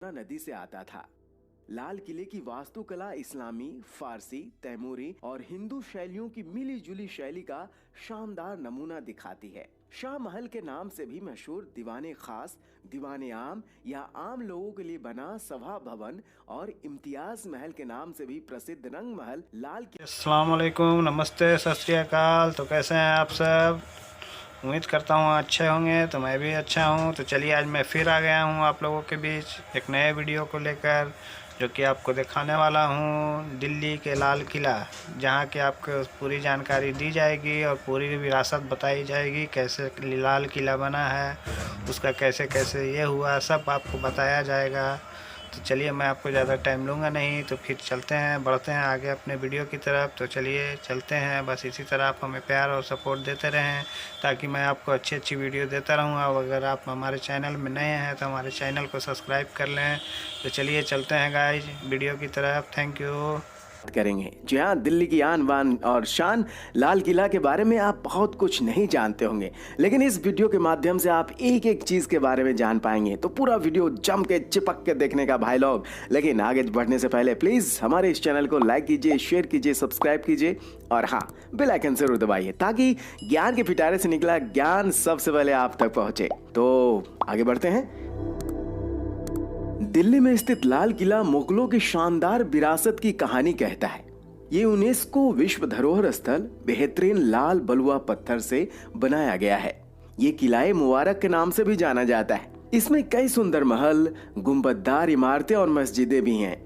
नदी से आता था। लाल किले की वास्तुकला इस्लामी, फारसी, तैमूरी और हिंदू शैलियों की मिली जुली शैली का शानदार नमूना दिखाती है। शाह महल के नाम से भी मशहूर दीवाने खास, दीवाने आम या आम लोगों के लिए बना सभा भवन और इम्तियाज महल के नाम से भी प्रसिद्ध रंग महल लाल किला। अस्सलाम वालेकुम, नमस्ते, सत श्री अकाल। तो कैसे हैं आप सब? उम्मीद करता हूँ अच्छे होंगे। तो मैं भी अच्छा हूँ। तो चलिए आज मैं फिर आ गया हूँ आप लोगों के बीच एक नए वीडियो को लेकर, जो कि आपको दिखाने वाला हूँ दिल्ली के लाल किला, जहाँ की आपको पूरी जानकारी दी जाएगी और पूरी विरासत बताई जाएगी। कैसे लाल किला बना है, उसका कैसे कैसे ये हुआ, सब आपको बताया जाएगा। तो चलिए मैं आपको ज़्यादा टाइम लूँगा नहीं, तो फिर चलते हैं, बढ़ते हैं आगे अपने वीडियो की तरफ। तो चलिए चलते हैं। बस इसी तरह आप हमें प्यार और सपोर्ट देते रहें, ताकि मैं आपको अच्छी अच्छी वीडियो देता रहूँगा। और अगर आप हमारे चैनल में नए हैं तो हमारे चैनल को सब्सक्राइब कर लें। तो चलिए चलते हैं गाइज वीडियो की तरफ। Thank you. करेंगे। जी हाँ, दिल्ली की आन बान और शान लाल किला के बारे में आप बहुत कुछ नहीं जानते होंगे, लेकिन इस वीडियो के माध्यम से आप एक एक चीज के बारे में जान पाएंगे। तो पूरा वीडियो जम के चिपक के देखने का भाई लोग। लेकिन आगे बढ़ने से पहले प्लीज हमारे इस चैनल को लाइक कीजिए, शेयर कीजिए, सब्सक्राइब कीजिए और हाँ, बेल आइकन जरूर दबाइए, ताकि ज्ञान के पिटारे से निकला ज्ञान सबसे पहले आप तक पहुंचे। तो आगे बढ़ते हैं। दिल्ली में स्थित लाल किला मुगलों की शानदार विरासत की कहानी कहता है। ये यूनेस्को विश्व धरोहर स्थल बेहतरीन लाल बलुआ पत्थर से बनाया गया है। ये किला मुबारक के नाम से भी जाना जाता है। इसमें कई सुंदर महल, गुंबददार इमारतें और मस्जिदें भी हैं।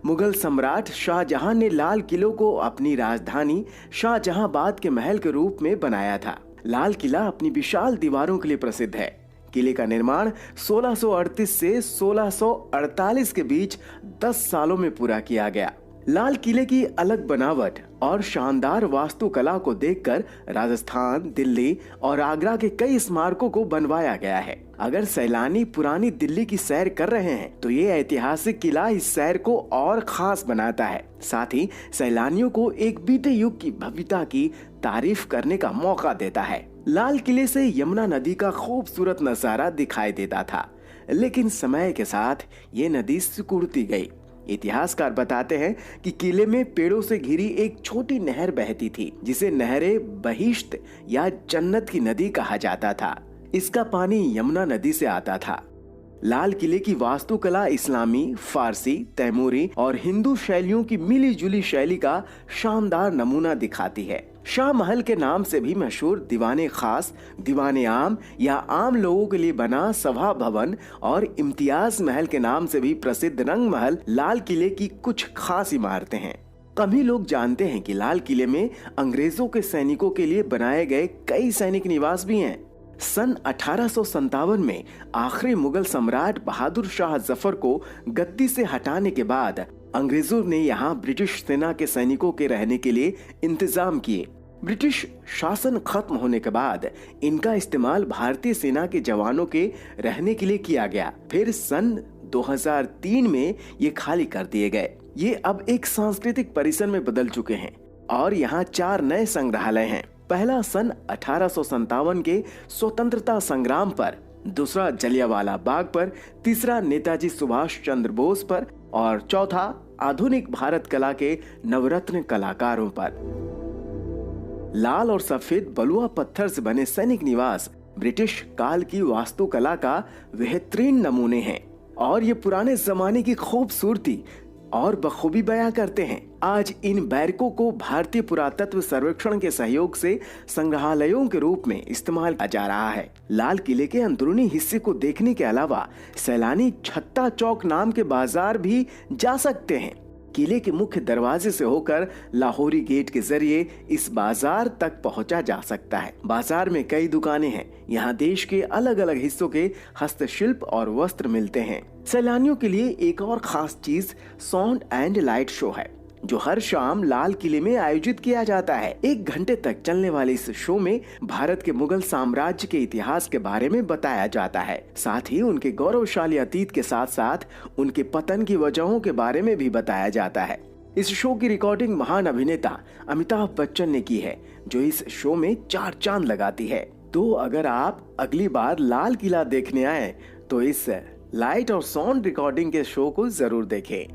मुगल सम्राट शाहजहां ने लाल किलों को अपनी राजधानी शाहजहांबाद के महल के रूप में बनाया था। लाल किला अपनी विशाल दीवारों के लिए प्रसिद्ध है। किले का निर्माण 1638 से 1648 के बीच 10 सालों में पूरा किया गया। लाल किले की अलग बनावट और शानदार वास्तुकला को देखकर राजस्थान, दिल्ली और आगरा के कई स्मारकों को बनवाया गया है। अगर सैलानी पुरानी दिल्ली की सैर कर रहे हैं तो ये ऐतिहासिक किला इस सैर को और खास बनाता है। साथ ही सैलानियों को एक बीते युग की भव्यता की तारीफ करने का मौका देता है। लाल किले से यमुना नदी का खूबसूरत नजारा दिखाई देता था, लेकिन समय के साथ ये नदी सिकुड़ती गई। इतिहासकार बताते हैं कि किले में पेड़ों से घिरी एक छोटी नहर बहती थी, जिसे नहरे बहिश्त या जन्नत की नदी कहा जाता था। इसका पानी यमुना नदी से आता था। लाल किले की वास्तुकला इस्लामी, फारसी, तैमूरी और हिंदू शैलियों की मिली जुली शैली का शानदार नमूना दिखाती है। शाह महल के नाम से भी मशहूर दीवाने खास, दीवाने आम या आम लोगों के लिए बना सभा भवन और इम्तियाज महल के नाम से भी प्रसिद्ध रंग महल लाल किले की कुछ खास इमारतें हैं। कम ही लोग जानते हैं कि लाल किले में अंग्रेजों के सैनिकों के लिए बनाए गए कई सैनिक निवास भी हैं। सन 1857 में आखिरी मुगल सम्राट बहादुर शाह जफर को गद्दी से हटाने के बाद अंग्रेजों ने यहाँ ब्रिटिश सेना के सैनिकों के रहने के लिए इंतजाम किए। ब्रिटिश शासन खत्म होने के बाद इनका इस्तेमाल भारतीय सेना के जवानों के रहने के लिए किया गया। फिर सन 2003 में ये खाली कर दिए गए। ये अब एक सांस्कृतिक परिसर में बदल चुके हैं और यहाँ 4 नए संग्रहालय हैं। पहला सन 1857 के स्वतंत्रता संग्राम पर, दूसरा जलियांवाला बाग पर, तीसरा नेताजी सुभाष चंद्र बोस पर और चौथा आधुनिक भारत कला के नवरत्न कलाकारों पर। लाल और सफेद बलुआ पत्थर से बने सैनिक निवास ब्रिटिश काल की वास्तुकला का बेहतरीन नमूने हैं और ये पुराने जमाने की खूबसूरती और बखूबी बयां करते हैं। आज इन बैरकों को भारतीय पुरातत्व सर्वेक्षण के सहयोग से संग्रहालयों के रूप में इस्तेमाल किया जा रहा है। लाल किले के अंदरूनी हिस्से को देखने के अलावा सैलानी छत्ता चौक नाम के बाजार भी जा सकते हैं। किले के मुख्य दरवाजे से होकर लाहौरी गेट के जरिए इस बाजार तक पहुंचा जा सकता है। बाजार में कई दुकानें हैं। यहाँ देश के अलग अलग हिस्सों के हस्तशिल्प और वस्त्र मिलते हैं। सैलानियों के लिए एक और खास चीज साउंड एंड लाइट शो है, जो हर शाम लाल किले में आयोजित किया जाता है। 1 घंटे तक चलने वाले इस शो में भारत के मुगल साम्राज्य के इतिहास के बारे में बताया जाता है। साथ ही उनके गौरवशाली अतीत के साथ साथ उनके पतन की वजहों के बारे में भी बताया जाता है। इस शो की रिकॉर्डिंग महान अभिनेता अमिताभ बच्चन ने की है, जो इस शो में 4 चांद लगाती है। तो अगर आप अगली बार लाल किला देखने आए तो इस लाइट और साउंड रिकॉर्डिंग के शो को जरूर देखें।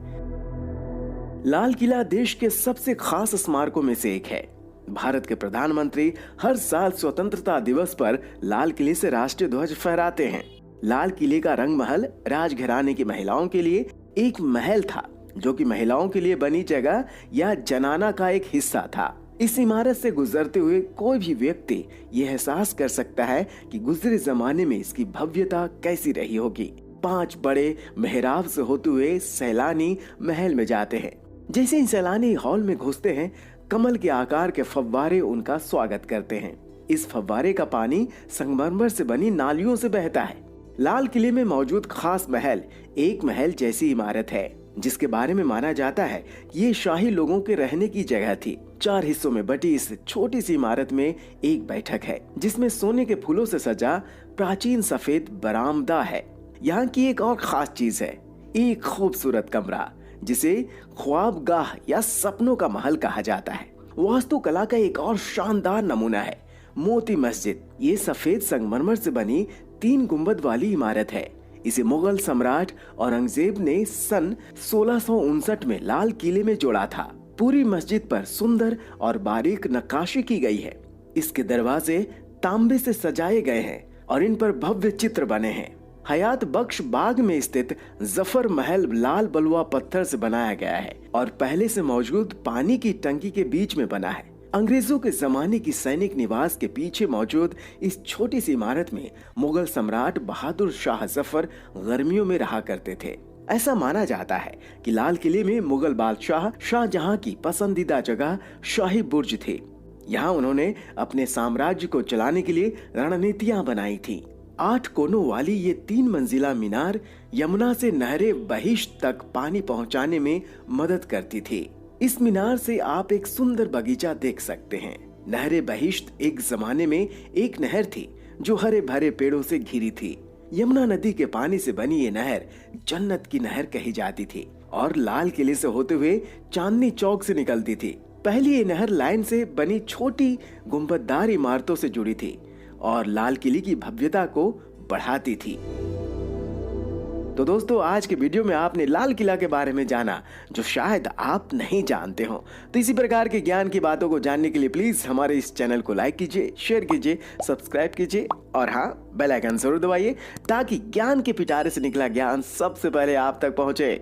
लाल किला देश के सबसे खास स्मारकों में से एक है। भारत के प्रधानमंत्री हर साल स्वतंत्रता दिवस पर लाल किले से राष्ट्रीय ध्वज फहराते हैं। लाल किले का रंग महल राजघराने की महिलाओं के लिए एक महल था, जो कि महिलाओं के लिए बनी जगह या जनाना का एक हिस्सा था। इस इमारत से गुजरते हुए कोई भी व्यक्ति ये एहसास कर सकता है कि गुजरे जमाने में इसकी भव्यता कैसी रही होगी। 5 बड़े मेहराब से होते हुए सैलानी महल में जाते हैं। जैसे ही सैलानी हॉल में घुसते हैं, कमल के आकार के फव्वारे उनका स्वागत करते हैं। इस फव्वारे का पानी संगमरमर से बनी नालियों से बहता है। लाल किले में मौजूद खास महल एक महल जैसी इमारत है, जिसके बारे में माना जाता है कि ये शाही लोगों के रहने की जगह थी। 4 हिस्सों में बटी इस छोटी सी इमारत में एक बैठक है, जिसमें सोने के फूलों से सजा प्राचीन सफेद बरामदा है। यहाँ की एक और खास चीज है, एक खूबसूरत कमरा जिसे ख्वाबगाह या सपनों का महल कहा जाता है। वास्तुकला का एक और शानदार नमूना है मोती मस्जिद। ये सफेद संगमरमर से बनी 3 गुंबद वाली इमारत है। इसे मुगल सम्राट औरंगजेब ने सन 1659 में लाल किले में जोड़ा था। पूरी मस्जिद पर सुंदर और बारीक नक्काशी की गई है। इसके दरवाजे तांबे से सजाए गए हैं और इन पर भव्य चित्र बने हैं। हयात बख्श बाग में स्थित जफर महल लाल बलुआ पत्थर से बनाया गया है और पहले से मौजूद पानी की टंकी के बीच में बना है। अंग्रेजों के जमाने की सैनिक निवास के पीछे मौजूद इस छोटी सी इमारत में मुगल सम्राट बहादुर शाह जफर गर्मियों में रहा करते थे। ऐसा माना जाता है कि लाल किले में मुगल बादशाह शाहजहां की पसंदीदा जगह शाही बुर्ज थी। यहाँ उन्होंने अपने साम्राज्य को चलाने के लिए रणनीतियां बनाई थी। 8 कोनों वाली ये 3 मंजिला मीनार यमुना से नहरे बहिश्त तक पानी पहुंचाने में मदद करती थी। इस मीनार से आप एक सुंदर बगीचा देख सकते हैं। नहरे बहिश्त एक जमाने में एक नहर थी जो हरे भरे पेड़ों से घिरी थी। यमुना नदी के पानी से बनी ये नहर जन्नत की नहर कही जाती थी और लाल किले से होते हुए चांदनी चौक से निकलती थी। पहली ये नहर लाइन से बनी छोटी गुंबददार इमारतों से जुड़ी थी और लाल किले की भव्यता को बढ़ाती थी। तो दोस्तों, आज के वीडियो में आपने लाल किला के बारे में जाना जो शायद आप नहीं जानते हो। तो इसी प्रकार के ज्ञान की बातों को जानने के लिए प्लीज हमारे इस चैनल को लाइक कीजिए, शेयर कीजिए, सब्सक्राइब कीजिए और हाँ, बेल आइकन जरूर दबाइए ताकि ज्ञान के पिटारे से निकला ज्ञान सबसे पहले आप तक पहुंचे।